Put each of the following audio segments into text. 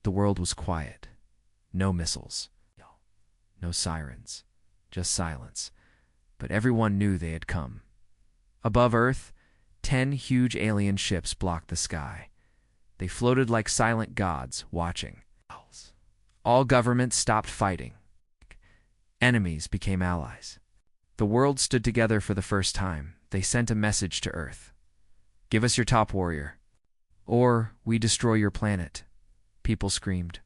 The world was quiet. No missiles. No sirens. Just silence. But everyone knew they had come. Above Earth, 10 huge alien ships blocked the sky. They floated like silent gods, watching. All governments stopped fighting. Enemies became allies. The world stood together for the first time. They sent a message to Earth. "Give us your top warrior, or we destroy your planet." People screamed.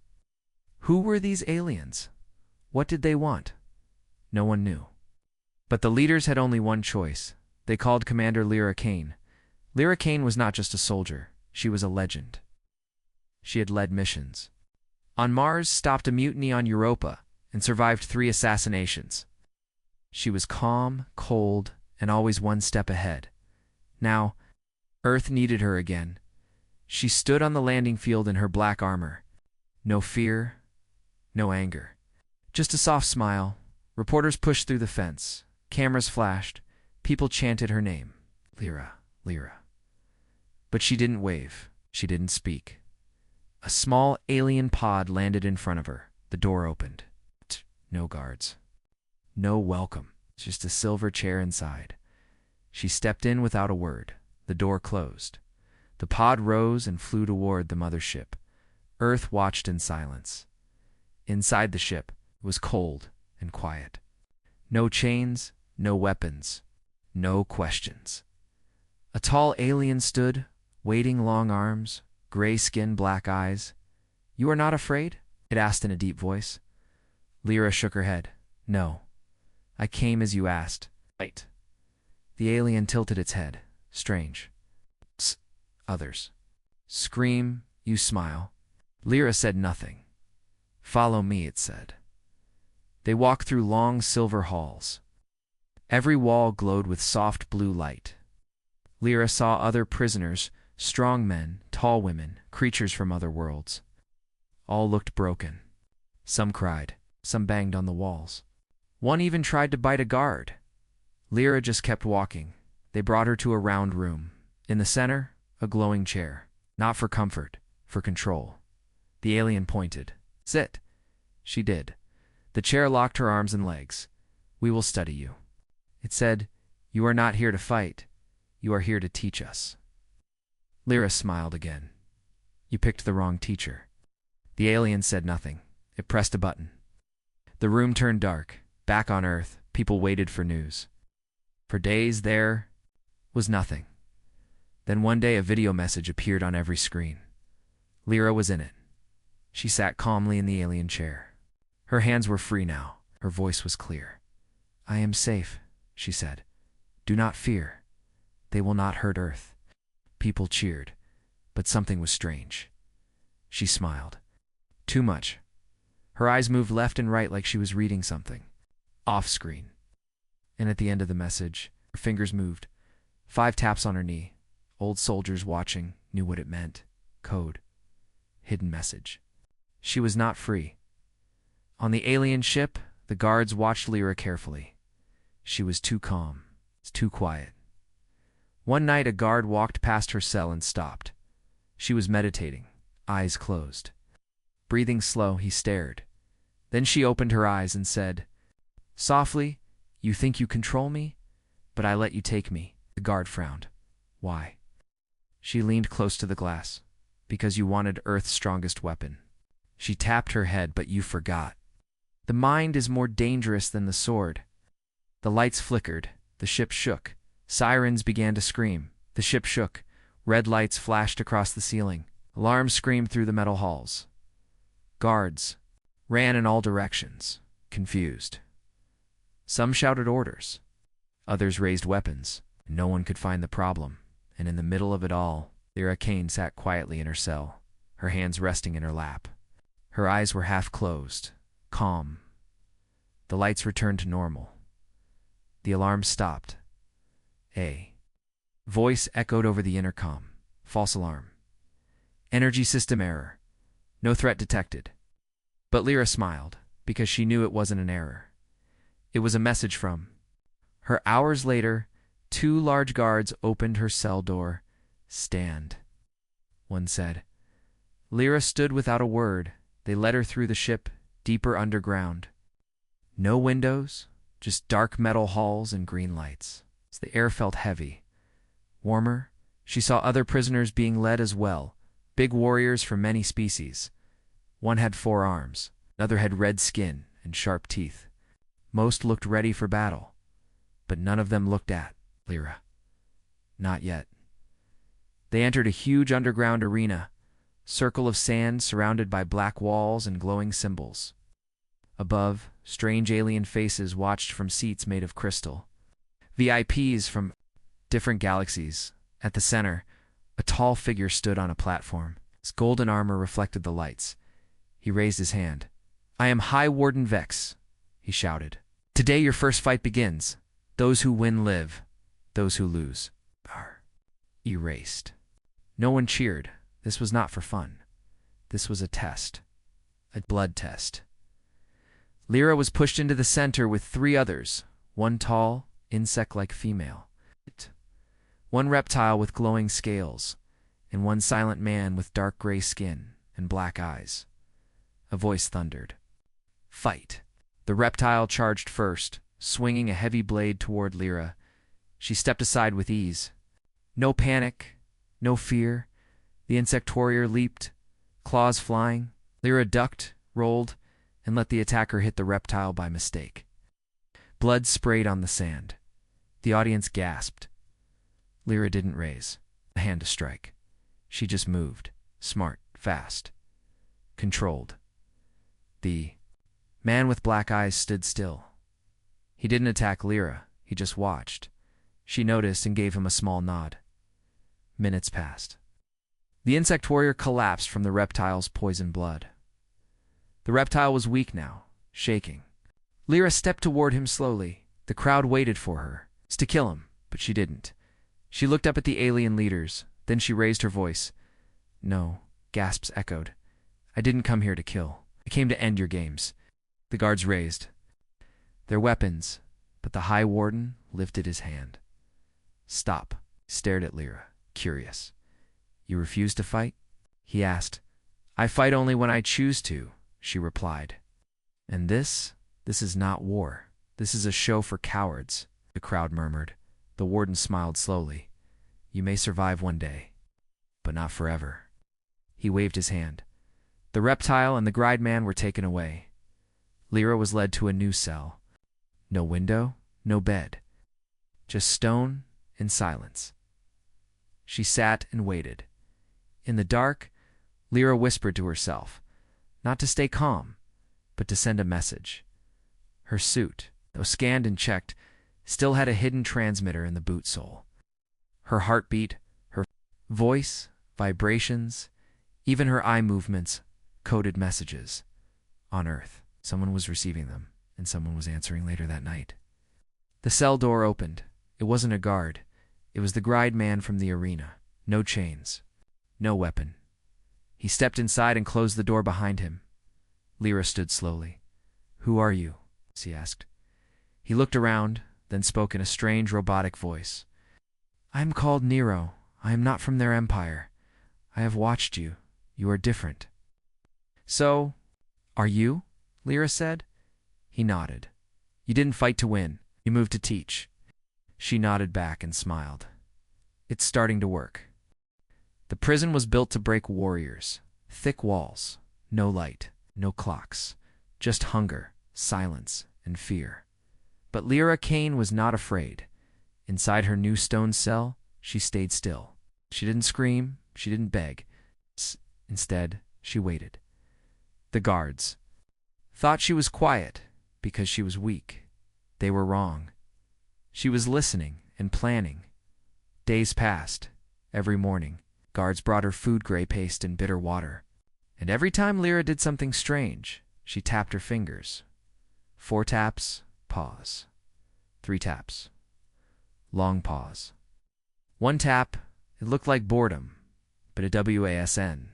Who were these aliens? What did they want? No one knew. But the leaders had only one choice. They called Commander Lyra Kane. Lyra Kane was not just a soldier. She was a legend. She had led missions on Mars, stopped a mutiny on Europa, and survived 3 assassinations. She was calm, cold, and always one step ahead. Now, Earth needed her again. She stood on the landing field in her black armor. No fear, no anger. Just a soft smile. Reporters pushed through the fence. Cameras flashed. People chanted her name. Lyra, Lyra. But she didn't wave. She didn't speak. A small alien pod landed in front of her. The door opened. No guards. No welcome. Just a silver chair inside. She stepped in without a word. The door closed. The pod rose and flew toward the mothership. Earth watched in silence. Inside the ship, it was cold and quiet. No chains, no weapons, no questions. A tall alien stood, waving long arms, gray skin, black eyes. "You are not afraid?" it asked in a deep voice. Lyra shook her head. "No. I came as you asked." "Wait." The alien tilted its head. "Strange." "Psst. Others." "Scream, you smile." Lyra said nothing. "Follow me," it said. They walked through long silver halls. Every wall glowed with soft blue light. Lyra saw other prisoners, strong men, tall women, creatures from other worlds. All looked broken. Some cried. Some banged on the walls. One even tried to bite a guard. Lyra just kept walking. They brought her to a round room. In the center, a glowing chair. Not for comfort, for control. The alien pointed. "Sit." She did. The chair locked her arms and legs. "We will study you." It said, "You are not here to fight. You are here to teach us." Lyra smiled again. "You picked the wrong teacher." The alien said nothing. It pressed a button. The room turned dark. Back on Earth, people waited for news. For days there was nothing. Then one day a video message appeared on every screen. Lyra was in it. She sat calmly in the alien chair. Her hands were free now. Her voice was clear. "I am safe," she said. "Do not fear. They will not hurt Earth." People cheered, but something was strange. She smiled. Too much. Her eyes moved left and right like she was reading something. Off screen. And at the end of the message, her fingers moved. 5 taps on her knee. Old soldiers watching knew what it meant. Code. Hidden message. She was not free. On the alien ship, the guards watched Lyra carefully. She was too calm, too quiet. One night a guard walked past her cell and stopped. She was meditating, eyes closed. Breathing slow, he stared. Then she opened her eyes and said, "Softly, you think you control me, but I let you take me." The guard frowned. "Why?" She leaned close to the glass. "Because you wanted Earth's strongest weapon." She tapped her head, "But you forgot. The mind is more dangerous than the sword." The lights flickered. The ship shook. Sirens began to scream. The ship shook. Red lights flashed across the ceiling. Alarms screamed through the metal halls. Guards ran in all directions, confused. Some shouted orders. Others raised weapons. No one could find the problem. And in the middle of it all, Lyra Kane sat quietly in her cell, her hands resting in her lap. Her eyes were half closed, calm. The lights returned to normal. The alarm stopped. A voice echoed over the intercom. "False alarm. Energy system error. No threat detected." But Lyra smiled, because she knew it wasn't an error. It was a message from her. Hours later, 2 large guards opened her cell door. "Stand," one said. Lyra stood without a word. They led her through the ship, deeper underground. No windows, just dark metal halls and green lights. As the air felt heavy, warmer, she saw other prisoners being led as well, big warriors from many species. One had 4 arms, another had red skin and sharp teeth. Most looked ready for battle, but none of them looked at Lyra. Not yet. They entered a huge underground arena, circle of sand surrounded by black walls and glowing symbols. Above, strange alien faces watched from seats made of crystal. VIPs from different galaxies. At the center, a tall figure stood on a platform. His golden armor reflected the lights. He raised his hand. "I am High Warden Vex," he shouted. "Today your first fight begins. Those who win live. Those who lose are erased." No one cheered. This was not for fun. This was a test. A blood test. Lyra was pushed into the center with 3 others, one tall, insect-like female, one reptile with glowing scales, and one silent man with dark gray skin and black eyes. A voice thundered. "Fight!" The reptile charged first, swinging a heavy blade toward Lyra. She stepped aside with ease. No panic, no fear. The insect warrior leaped, claws flying. Lyra ducked, rolled, and let the attacker hit the reptile by mistake. Blood sprayed on the sand. The audience gasped. Lyra didn't raise a hand to strike. She just moved, smart, fast, controlled. The man with black eyes stood still. He didn't attack Lyra, he just watched. She noticed and gave him a small nod. Minutes passed. The insect warrior collapsed from the reptile's poisoned blood. The reptile was weak now, shaking. Lyra stepped toward him slowly. The crowd waited for her to kill him, but she didn't. She looked up at the alien leaders, then she raised her voice. "No," gasps echoed. "I didn't come here to kill. I came to end your games." The guards raised their weapons, but the High Warden lifted his hand. "Stop," he stared at Lyra, curious. "You refuse to fight?" he asked. "I fight only when I choose to," she replied. "And this is not war. This is a show for cowards," the crowd murmured. The warden smiled slowly. "You may survive one day, but not forever." He waved his hand. The reptile and the gride man were taken away. Lyra was led to a new cell. No window, no bed. Just stone and silence. She sat and waited. In the dark, Lyra whispered to herself, not to stay calm, but to send a message. Her suit, though scanned and checked, still had a hidden transmitter in the boot sole. Her heartbeat, her voice, vibrations, even her eye movements coded messages. On Earth, someone was receiving them, and someone was answering later that night. The cell door opened. It wasn't a guard. It was the gride man from the arena. No chains. No weapon. He stepped inside and closed the door behind him. Lyra stood slowly. "Who are you?" he asked. He looked around, then spoke in a strange robotic voice. "I am called Nero. I am not from their empire. I have watched you. You are different." "So, are you?" Lyra said. He nodded. "You didn't fight to win. You moved to teach." She nodded back and smiled. "It's starting to work." The prison was built to break warriors. Thick walls, no light, no clocks, just hunger, silence, and fear. But Lyra Kane was not afraid. Inside her new stone cell, she stayed still. She didn't scream, she didn't beg. Instead, she waited. The guards thought she was quiet because she was weak. They were wrong. She was listening and planning. Days passed. Every morning, guards brought her food gray paste and bitter water. And every time Lyra did something strange, she tapped her fingers. 4 taps, pause. 3 taps. Long pause. 1 tap, it looked like boredom, but a WASN.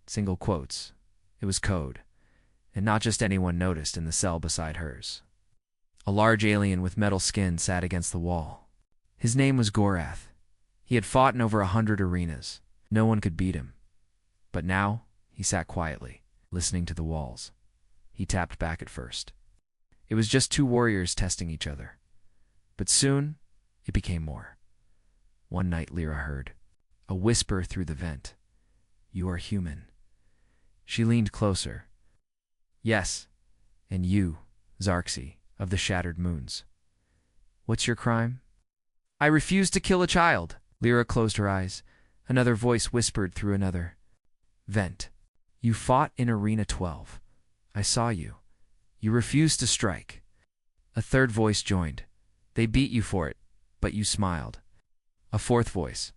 Single quotes. It was code. And not just anyone noticed in the cell beside hers. A large alien with metal skin sat against the wall. His name was Gorath. He had fought in over 100 arenas. No one could beat him. But now, He sat quietly, listening to the walls. He tapped back at first. It was just two warriors testing each other. But soon, it became more. One night Lyra heard a whisper through the vent. "You are human." She leaned closer. "Yes, and you, Xarxi, of the Shattered Moons. What's your crime?" "I refuse to kill a child." Lyra closed her eyes. Another voice whispered through another vent. "You fought in Arena 12. I saw you. You refused to strike." A third voice joined. "They beat you for it, but you smiled." A fourth voice.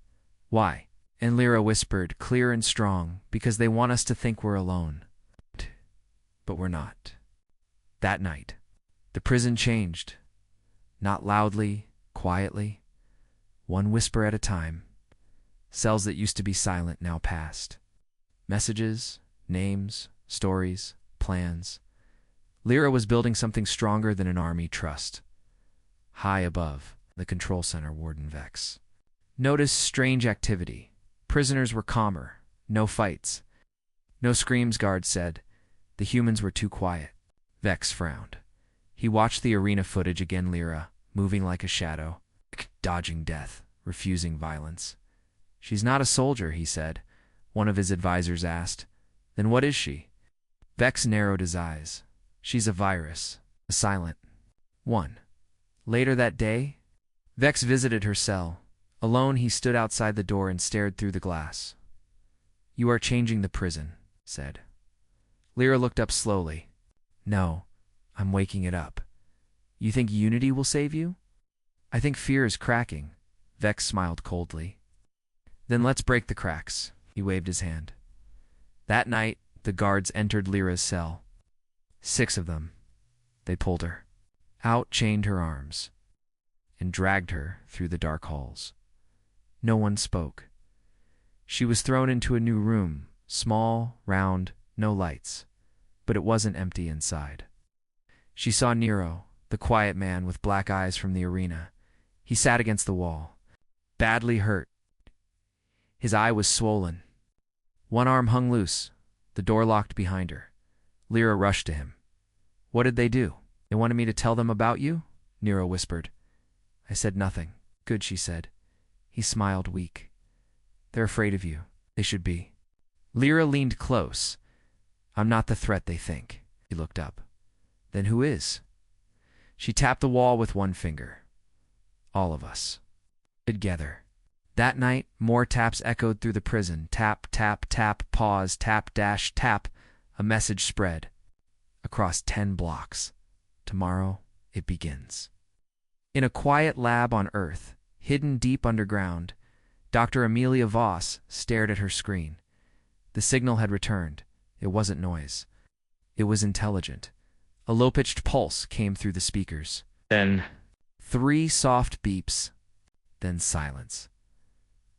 "Why?" And Lyra whispered, clear and strong, "Because they want us to think we're alone. But we're not." That night, the prison changed. Not loudly, quietly. One whisper at a time. Cells that used to be silent now passed. Messages, names, stories, plans. Lyra was building something stronger than an army trust. High above, the control center warden Vex noticed strange activity. Prisoners were calmer. No fights. No screams, guards said. The humans were too quiet. Vex frowned. He watched the arena footage again. Lyra, moving like a shadow, dodging death, refusing violence. "She's not a soldier," he said. One of his advisors asked. "Then what is she?" Vex narrowed his eyes. "She's a virus. A silent one." Later that day, Vex visited her cell. Alone, he stood outside the door and stared through the glass. "You are changing the prison," said. Lyra looked up slowly. "No, I'm waking it up." "You think unity will save you?" "I think fear is cracking." Vex smiled coldly. "Then let's break the cracks." He waved his hand. That night, the guards entered Lyra's cell. 6 of them. They pulled her out, chained her arms, and dragged her through the dark halls. No one spoke. She was thrown into a new room, small, round, no lights, but it wasn't empty inside. She saw Nero, the quiet man with black eyes from the arena. He sat against the wall, badly hurt. His eye was swollen. One arm hung loose, the door locked behind her. Lyra rushed to him. "What did they do?" "They wanted me to tell them about you," Nero whispered. "I said nothing." "Good," she said. He smiled weak. "They're afraid of you. They should be." Lyra leaned close. "I'm not the threat they think." He looked up. "Then who is?" She tapped the wall with one finger. "All of us. Together." That night, more taps echoed through the prison. Tap, tap, tap, pause, tap, dash, tap. A message spread across 10 blocks. "Tomorrow, it begins." In a quiet lab on Earth, hidden deep underground, Dr. Amelia Voss stared at her screen. The signal had returned. It wasn't noise. It was intelligent. A low-pitched pulse came through the speakers. Then 3 soft beeps. Then silence.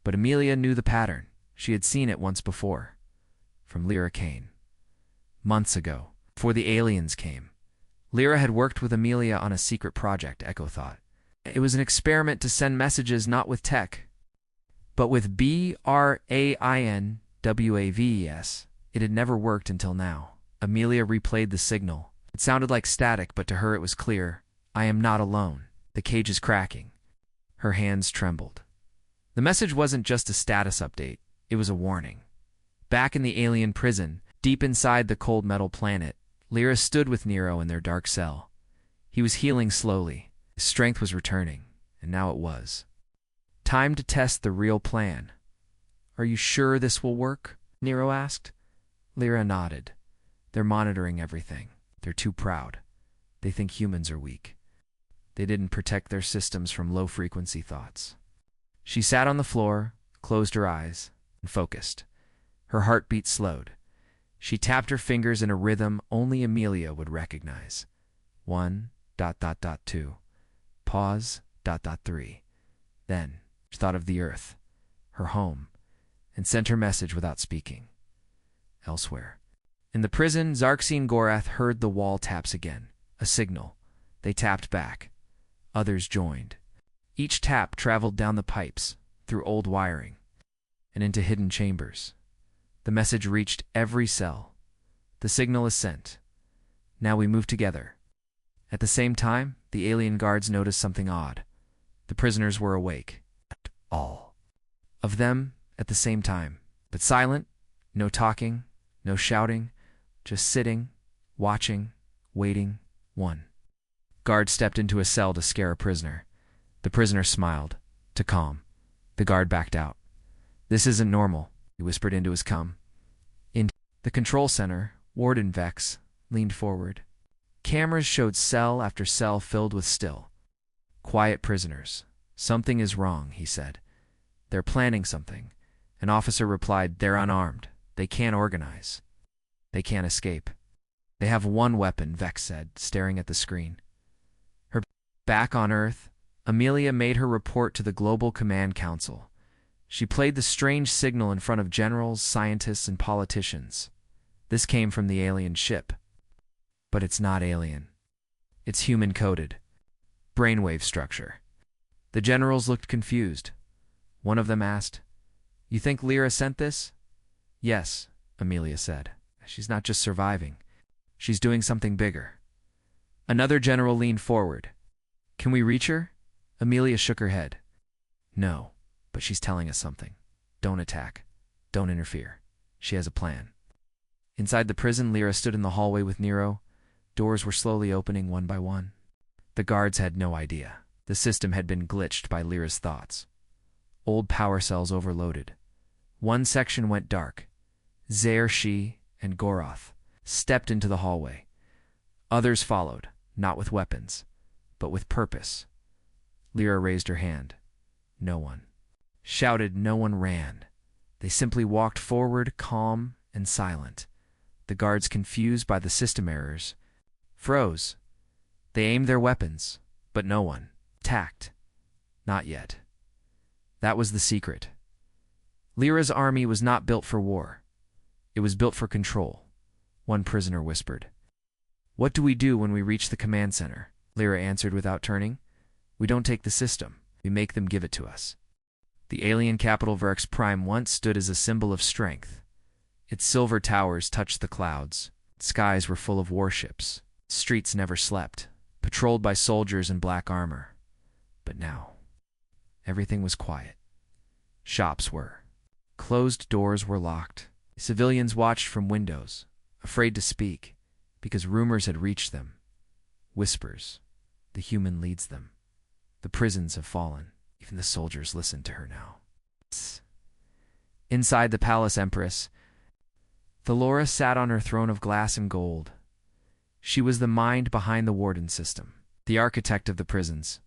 But Amelia knew the pattern. She had seen it once before. From Lyra Kane. Months ago, before the aliens came. Lyra had worked with Amelia on a secret project, Echo thought. It was an experiment to send messages not with tech, but with BRAINWAVES. It had never worked until now. Amelia replayed the signal. It sounded like static, but to her it was clear. "I am not alone. The cage is cracking." Her hands trembled. The message wasn't just a status update. It was a warning. Back in the alien prison, deep inside the cold metal planet, Lyra stood with Nero in their dark cell. He was healing slowly. His strength was returning, and now it was. Time to test the real plan. "Are you sure this will work?" Nero asked. Lyra nodded. "They're monitoring everything. They're too proud. They think humans are weak. They didn't protect their systems from low-frequency thoughts." She sat on the floor, closed her eyes, and focused. Her heartbeat slowed. She tapped her fingers in a rhythm only Amelia would recognize. 1.2. Pause. 3. Then she thought of the Earth, her home, and sent her message without speaking. Elsewhere. In the prison, Xarxi and Gorath heard the wall taps again. A signal. They tapped back. Others joined. Each tap traveled down the pipes, through old wiring, and into hidden chambers. The message reached every cell. The signal is sent. Now we move together. At the same time, the alien guards noticed something odd. The prisoners were awake. All of them at the same time, but silent, no talking, no shouting, just sitting, watching, waiting. One guard stepped into a cell to scare a prisoner. The prisoner smiled, to calm. The guard backed out. "This isn't normal," he whispered into his In the control center, Warden Vex leaned forward. Cameras showed cell after cell filled with still, quiet prisoners. "Something is wrong," he said. "They're planning something." An officer replied, "They're unarmed. They can't organize. They can't escape." "They have one weapon," Vex said, staring at the screen. Her back on Earth, Amelia made her report to the Global Command Council. She played the strange signal in front of generals, scientists, and politicians. This came from the alien ship. But it's not alien. It's human-coded. Brainwave structure. The generals looked confused. One of them asked, "You think Lyra sent this?" "Yes," Amelia said. "She's not just surviving. She's doing something bigger." Another general leaned forward. "Can we reach her?" Amelia shook her head. "No, but she's telling us something. Don't attack. Don't interfere. She has a plan." Inside the prison, Lyra stood in the hallway with Nero. Doors were slowly opening one by one. The guards had no idea. The system had been glitched by Lyra's thoughts. Old power cells overloaded. One section went dark. Zaire, she, and Goroth stepped into the hallway. Others followed, not with weapons, but with purpose. Lyra raised her hand. No one shouted, no one ran. They simply walked forward, calm and silent. The guards, confused by the system errors, froze. They aimed their weapons, but no one attacked. Not yet. That was the secret. Lyra's army was not built for war. It was built for control. One prisoner whispered. "What do we do when we reach the command center?" Lyra answered without turning. "We don't take the system. We make them give it to us." The alien capital Verx Prime once stood as a symbol of strength. Its silver towers touched the clouds. Skies were full of warships. Streets never slept, patrolled by soldiers in black armor. But now, everything was quiet. Shops were. Closed doors were locked. Civilians watched from windows, afraid to speak, because rumors had reached them. Whispers. The human leads them. The prisons have fallen. Even the soldiers listen to her now. Inside the palace Empress, Thalora sat on her throne of glass and gold. She was the mind behind the warden system, the architect of the prisons,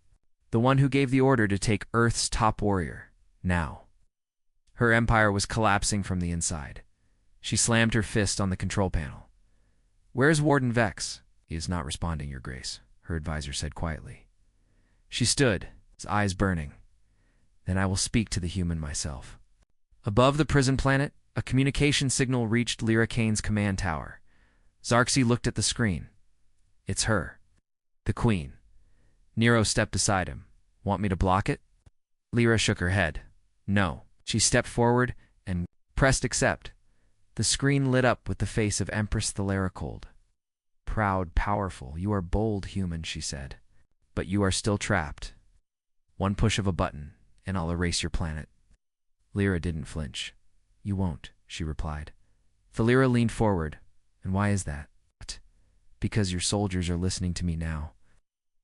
the one who gave the order to take Earth's top warrior. Now, her empire was collapsing from the inside. She slammed her fist on the control panel. "Where's Warden Vex?" "He is not responding, Your Grace," her advisor said quietly. She stood, his eyes burning. "Then I will speak to the human myself." Above the prison planet, a communication signal reached Lyra Kane's command tower. Zarxi looked at the screen. It's her. The Queen. Nero stepped beside him. "Want me to block it?" Lyra shook her head. "No." She stepped forward and pressed accept. The screen lit up with the face of Empress Thalera. "Proud, powerful, you are bold, human," she said. "But you are still trapped. One push of a button, and I'll erase your planet." Lyra didn't flinch. "You won't," she replied. Thalera leaned forward. "And why is that?" "Because your soldiers are listening to me now.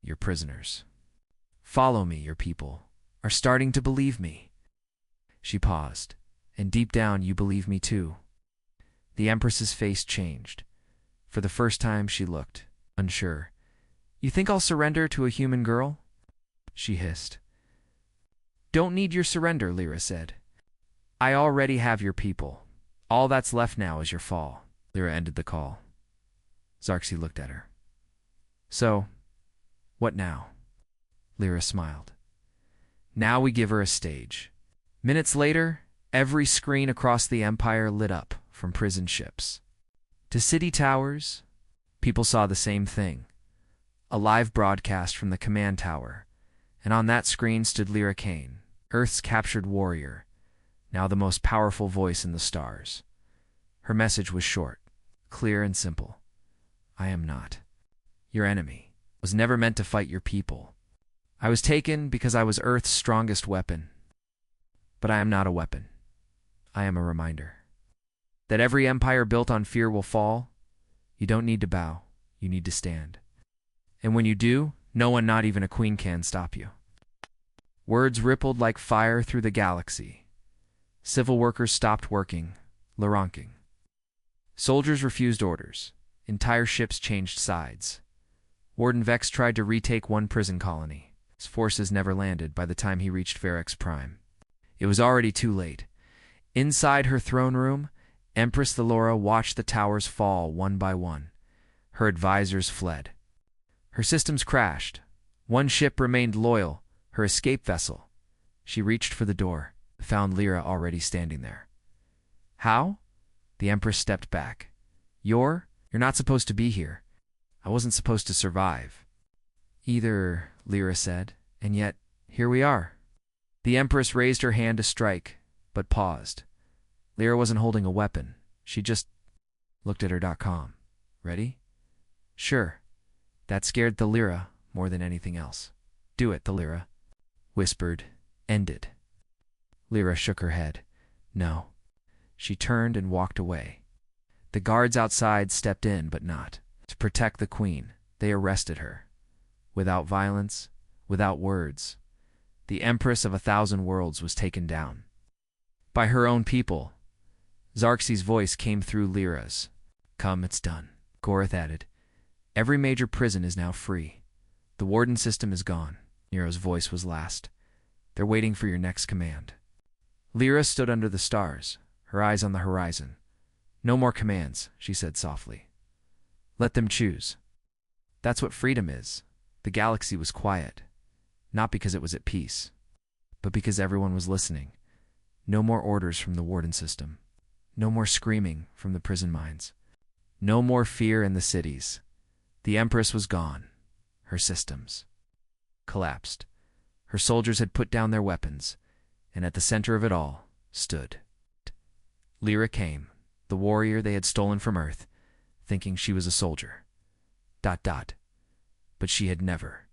Your prisoners. Follow me, your people. Are starting to believe me." She paused. "And deep down, you believe me too." The Empress's face changed. For the first time, she looked unsure. "You think I'll surrender to a human girl?" she hissed. "Don't need your surrender," Lyra said. "I already have your people. All that's left now is your fall." Lyra ended the call. Zarxi looked at her. "So, what now?" Lyra smiled. "Now we give her a stage." Minutes later, every screen across the Empire lit up, from prison ships to city towers. People saw the same thing. A live broadcast from the command tower, and on that screen stood Lyra Kane, Earth's captured warrior, now the most powerful voice in the stars. Her message was short, clear and simple. I am not your enemy. I was never meant to fight your people. I was taken because I was Earth's strongest weapon. But I am not a weapon. I am a reminder that every empire built on fear will fall. You don't need to bow. You need to stand. And when you do, no one, not even a queen, can stop you. Words rippled like fire through the galaxy. Civil workers stopped working, laronking. Soldiers refused orders. Entire ships changed sides. Warden Vex tried to retake one prison colony. His forces never landed by the time he reached Ferex Prime. It was already too late. Inside her throne room, Empress Thalora watched the towers fall one by one. Her advisors fled. Her systems crashed. One ship remained loyal, her escape vessel. She reached for the door, found Lyra already standing there. How? The Empress stepped back. You're not supposed to be here. I wasn't supposed to survive. Either, Lyra said, and yet, here we are. The Empress raised her hand to strike, but paused. Lyra wasn't holding a weapon. She just looked at her.com. Ready? Sure. That scared Thalira more than anything else. Do it, Thalira, whispered, ended. Lyra shook her head. No. She turned and walked away. The guards outside stepped in, but not to protect the queen. They arrested her. Without violence, without words, the Empress of 1,000 worlds was taken down. By her own people. Xerxes' voice came through Lyra's. Come, it's done. Gorath added. Every major prison is now free. The warden system is gone. Nero's voice was last. They're waiting for your next command. Lyra stood under the stars, her eyes on the horizon. No more commands, she said softly. Let them choose. That's what freedom is. The galaxy was quiet, not because it was at peace, but because everyone was listening. No more orders from the warden system. No more screaming from the prison mines. No more fear in the cities. The Empress was gone. Her systems collapsed. Her soldiers had put down their weapons, and at the center of it all stood Lyra came, the warrior they had stolen from Earth, thinking she was a soldier. ... But she had never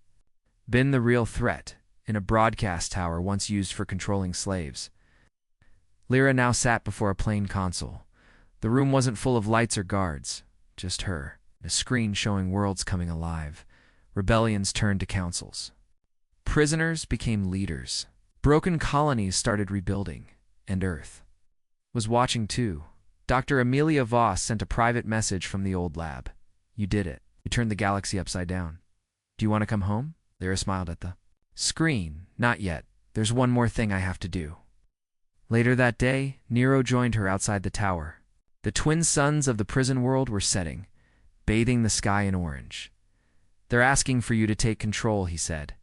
been the real threat in a broadcast tower once used for controlling slaves. Lyra now sat before a plain console. The room wasn't full of lights or guards, just her, a screen showing worlds coming alive. Rebellions turned to councils. Prisoners became leaders. Broken colonies started rebuilding, and Earth was watching too. Dr. Amelia Voss sent a private message from the old lab. You did it. You turned the galaxy upside down. Do you want to come home? Lyra smiled at the screen. Not yet. There's one more thing I have to do. Later that day, Nero joined her outside the tower. The twin suns of the prison world were setting, bathing the sky in orange. They're asking for you to take control, he said.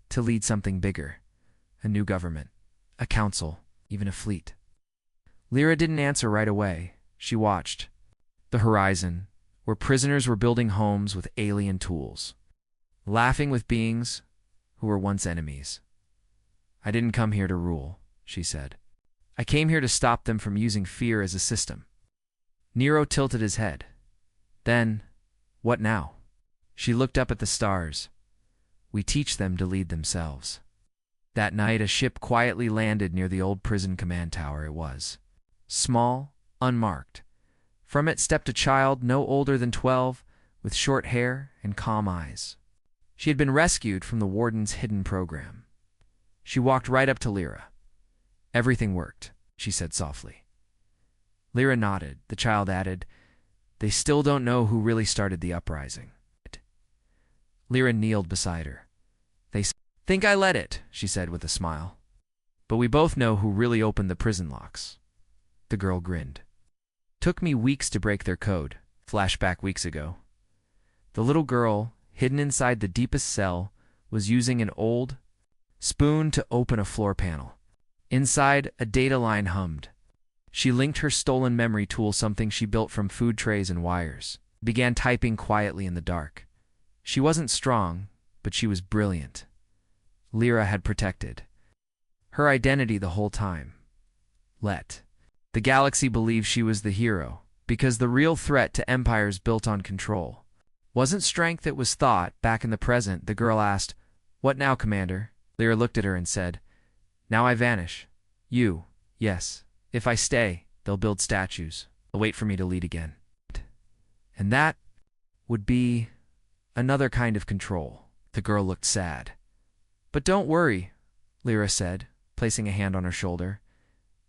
To lead something bigger. A new government. A council. Even a fleet. Lyra didn't answer right away. She watched the horizon, where prisoners were building homes with alien tools, laughing with beings who were once enemies. I didn't come here to rule, she said. I came here to stop them from using fear as a system. Nero tilted his head. Then, what now? She looked up at the stars. We teach them to lead themselves. That night, a ship quietly landed near the old prison command tower. It was small, unmarked. From it stepped a child no older than 12, with short hair and calm eyes. She had been rescued from the warden's hidden program. She walked right up to Lyra. Everything worked, she said softly. Lyra nodded. The child added, They still don't know who really started the uprising. Lyra kneeled beside her. They think I led it, she said with a smile. But we both know who really opened the prison locks. The girl grinned. Took me weeks to break their code. Flashback weeks ago. The little girl, hidden inside the deepest cell, was using an old spoon to open a floor panel. Inside, a data line hummed. She linked her stolen memory tool, something she built from food trays and wires. Began typing quietly in the dark. She wasn't strong, but she was brilliant. Lyra had protected her identity the whole time. Let The galaxy believed she was the hero, because the real threat to empires built on control wasn't strength, it was thought. Back in the present, the girl asked, "What now, Commander?" Lyra looked at her and said, "Now I vanish. You, yes. If I stay, they'll build statues. They'll wait for me to lead again. And that would be another kind of control." The girl looked sad. "But don't worry," Lyra said, placing a hand on her shoulder.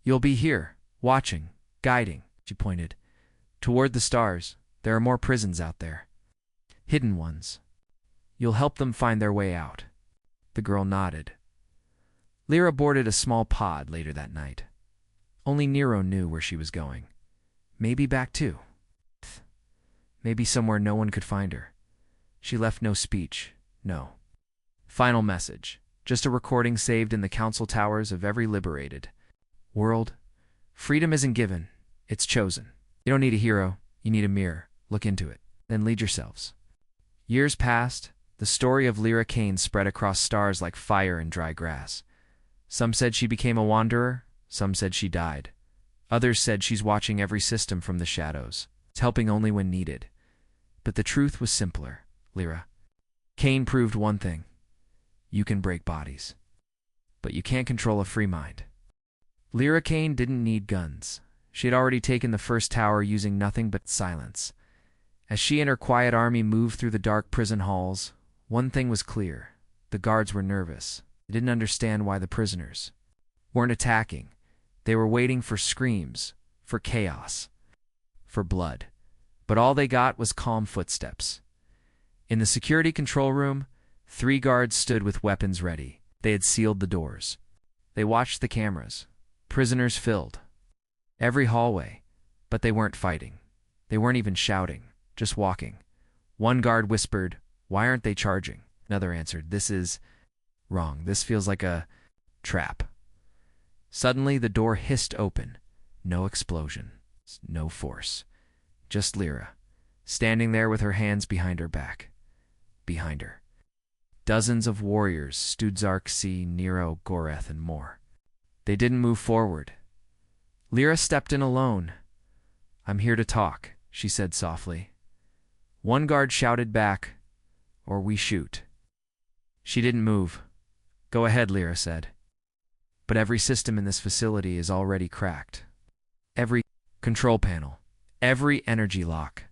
"You'll be here, watching, guiding." She pointed toward the stars. "There are more prisons out there. Hidden ones. You'll help them find their way out." The girl nodded. Lyra boarded a small pod later that night. Only Nero knew where she was going. Maybe back to Earth. Maybe somewhere no one could find her. She left no speech, no final message, just a recording saved in the council towers of every liberated world. Freedom isn't given, it's chosen. You don't need a hero, you need a mirror. Look into it, then lead yourselves. Years passed. The story of Lyra Kane spread across stars like fire in dry grass. Some said she became a wanderer, some said she died. Others said she's watching every system from the shadows. It's helping only when needed. But the truth was simpler. Lyra Kane proved one thing. You can break bodies, but you can't control a free mind. Lyra Kane didn't need guns. She had already taken the first tower using nothing but silence. As she and her quiet army moved through the dark prison halls, one thing was clear. The guards were nervous. They didn't understand why the prisoners weren't attacking. They were waiting for screams, for chaos, for blood. But all they got was calm footsteps. In the security control room, 3 guards stood with weapons ready. They had sealed the doors. They watched the cameras. Prisoners filled every hallway, but they weren't fighting. They weren't even shouting, just walking. One guard whispered, "Why aren't they charging?" Another answered, "This is wrong. This feels like a trap." Suddenly, the door hissed open. No explosion, no force. Just Lyra, standing there with her hands behind her back. Behind her, dozens of warriors, Studzark, Nero, Goreth, and more. They didn't move forward. Lyra stepped in alone. "I'm here to talk," she said softly. One guard shouted back, "Or we shoot." She didn't move. "Go ahead," Lyra said. "But every system in this facility is already cracked. Every control panel, every energy lock.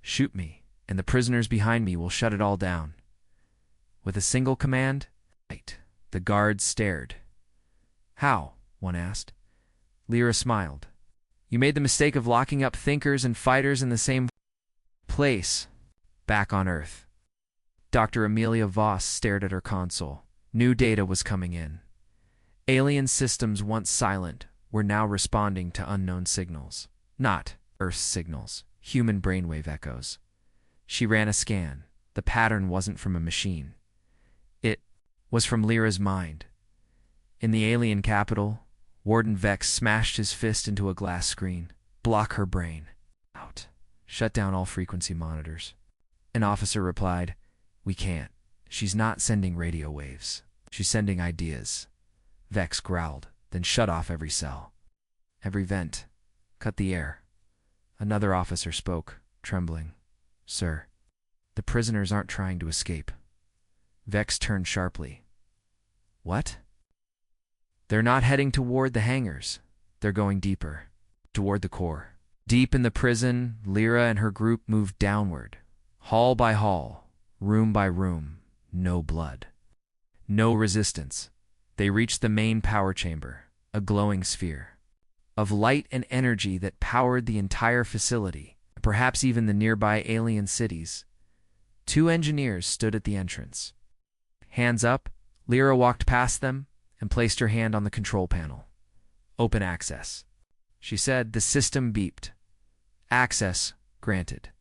Shoot me, and the prisoners behind me will shut it all down." With a single command, "Fight." The guards stared. "How?" one asked. Lyra smiled. "You made the mistake of locking up thinkers and fighters in the same place. Back on Earth." Dr. Amelia Voss stared at her console. New data was coming in. Alien systems once silent were now responding to unknown signals. Not Earth signals, human brainwave echoes. She ran a scan. The pattern wasn't from a machine. It was from Lyra's mind. In the alien capital, Warden Vex smashed his fist into a glass screen. "Block her brain. Out. Shut down all frequency monitors." An officer replied, "We can't. She's not sending radio waves. She's sending ideas." Vex growled, then shut off every cell. Every vent. Cut the air. Another officer spoke, trembling. "Sir, the prisoners aren't trying to escape." Vex turned sharply. "What?" "They're not heading toward the hangars. They're going deeper, toward the core." Deep in the prison, Lyra and her group moved downward, hall by hall, room by room. No blood. No resistance. They reached the main power chamber, a glowing sphere of light and energy that powered the entire facility, perhaps even the nearby alien cities. 2 engineers stood at the entrance. Hands up, Lyra walked past them and placed her hand on the control panel. "Open access." She said. The system beeped. "Access granted."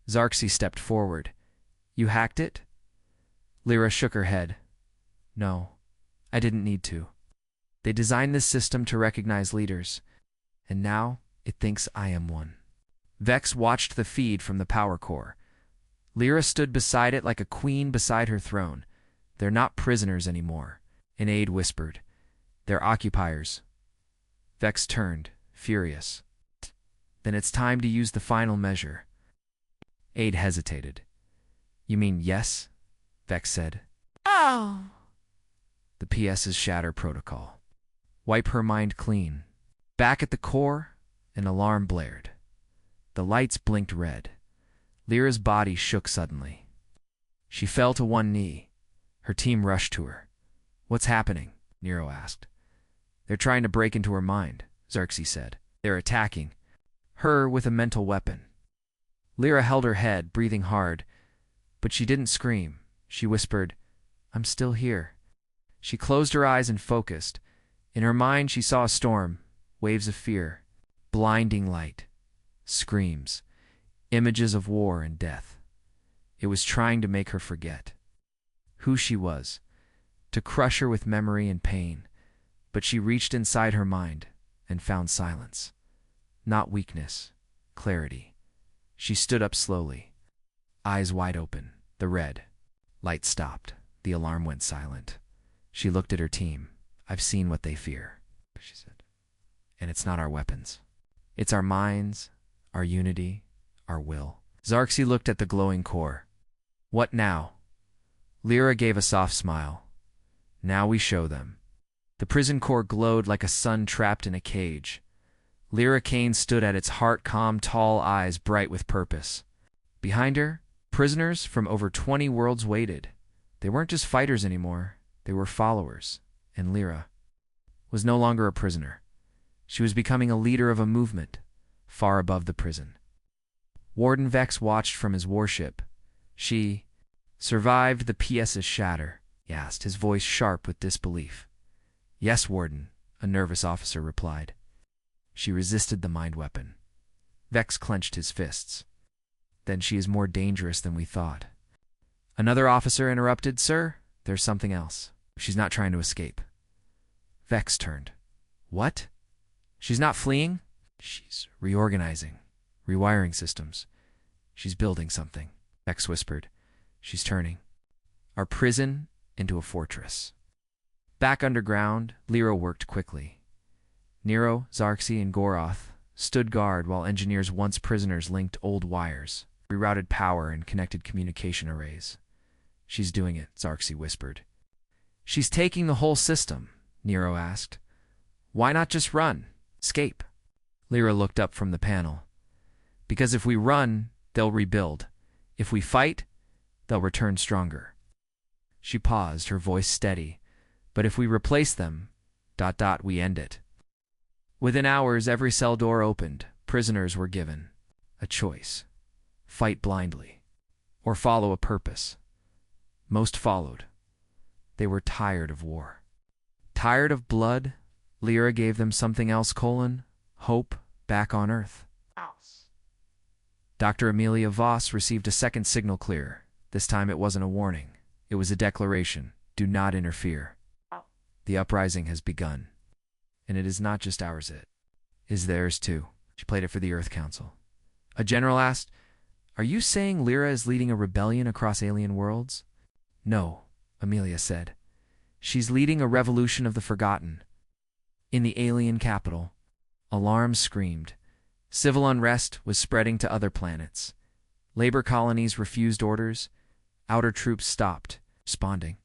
Zarxi stepped forward. "You hacked it?" Lyra shook her head. "No, I didn't need to. They designed this system to recognize leaders, and now it thinks I am one." Vex watched the feed from the power core. Lyra stood beside it like a queen beside her throne. "They're not prisoners anymore," an aide whispered. "They're occupiers." Vex turned, furious. Then it's time to use the final measure. Aide hesitated. You mean yes? Vex said. Oh. The PS's shatter protocol. Wipe her mind clean. Back at the core, an alarm blared. The lights blinked red. Lyra's body shook suddenly. She fell to one knee. Her team rushed to her. What's happening? Nero asked. They're trying to break into her mind, Xerxes said. They're attacking her with a mental weapon. Lyra held her head, breathing hard, but she didn't scream. She whispered, I'm still here. She closed her eyes and focused. In her mind, she saw a storm, waves of fear, blinding light, screams, images of war and death. It was trying to make her forget who she was, to crush her with memory and pain. But she reached inside her mind and found silence. Not weakness, clarity. She stood up slowly, eyes wide open, the red. Light stopped. The alarm went silent. She looked at her team. I've seen what they fear, she said. And it's not our weapons. It's our minds, our unity, our will. Xerxes looked at the glowing core. What now? Lyra gave a soft smile. Now we show them. The prison core glowed like a sun trapped in a cage. Lyra Kane stood at its heart-calm, tall eyes bright with purpose. Behind her, prisoners from over 20 worlds waited. They weren't just fighters anymore. They were followers. And Lyra was no longer a prisoner. She was becoming a leader of a movement, far above the prison. Warden Vex watched from his warship. She survived the PS's shatter, he asked, his voice sharp with disbelief. Yes, Warden, a nervous officer replied. She resisted the mind weapon. Vex clenched his fists. Then she is more dangerous than we thought. Another officer interrupted. Sir, there's something else. She's not trying to escape. Vex turned. What? She's not fleeing? She's reorganizing, rewiring systems. She's building something, Vex whispered. She's turning our prison into a fortress. Back underground, Lyra worked quickly. Nero, Xerxes, and Goroth stood guard while engineers once prisoners linked old wires, rerouted power, and connected communication arrays. She's doing it, Xerxes whispered. She's taking the whole system, Nero asked. Why not just run? Escape? Lyra looked up from the panel. Because if we run, they'll rebuild. If we fight, they'll return stronger. She paused, her voice steady. But if we replace them, ... we end it. Within hours, every cell door opened. Prisoners were given a choice. Fight blindly, or follow a purpose. Most followed. They were tired of war. Tired of blood, Lyra gave them something else, hope back on Earth. Dr. Amelia Voss received a second signal clear. This time it wasn't a warning. It was a declaration. Do not interfere. The uprising has begun. And it is not just ours, it is theirs too. She played it for the Earth Council. A general asked, Are you saying Lyra is leading a rebellion across alien worlds? No, Amelia said. She's leading a revolution of the forgotten. In the alien capital, alarms screamed. Civil unrest was spreading to other planets. Labor colonies refused orders. Outer troops stopped responding.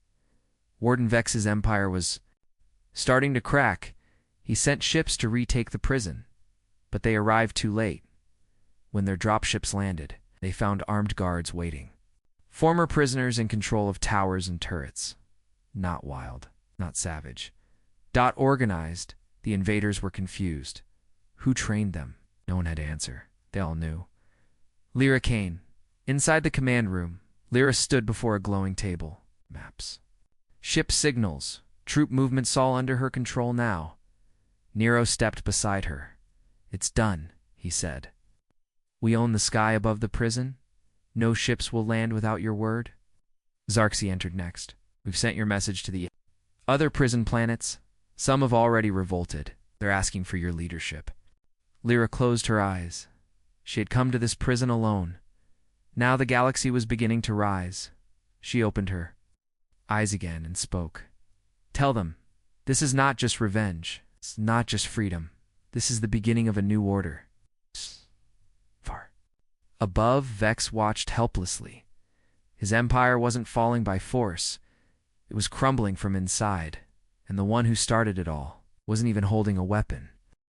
Warden Vex's empire was starting to crack. He sent ships to retake the prison, but they arrived too late. When their dropships landed, they found armed guards waiting. Former prisoners in control of towers and turrets. Not wild, not savage. Organized, the invaders were confused. Who trained them? No one had to answer. They all knew. Lyra Kane. Inside the command room, Lyra stood before a glowing table. Maps. Ship signals. Troop movements all under her control now. Nero stepped beside her. It's done, he said. We own the sky above the prison. No ships will land without your word. Xerxes entered next. We've sent your message to the other prison planets. Some have already revolted. They're asking for your leadership. Lyra closed her eyes. She had come to this prison alone. Now the galaxy was beginning to rise. She opened her eyes again and spoke. Tell them, this is not just revenge. It's not just freedom. This is the beginning of a new order. Far. Above, Vex watched helplessly. His empire wasn't falling by force. It was crumbling from inside, and the one who started it all wasn't even holding a weapon.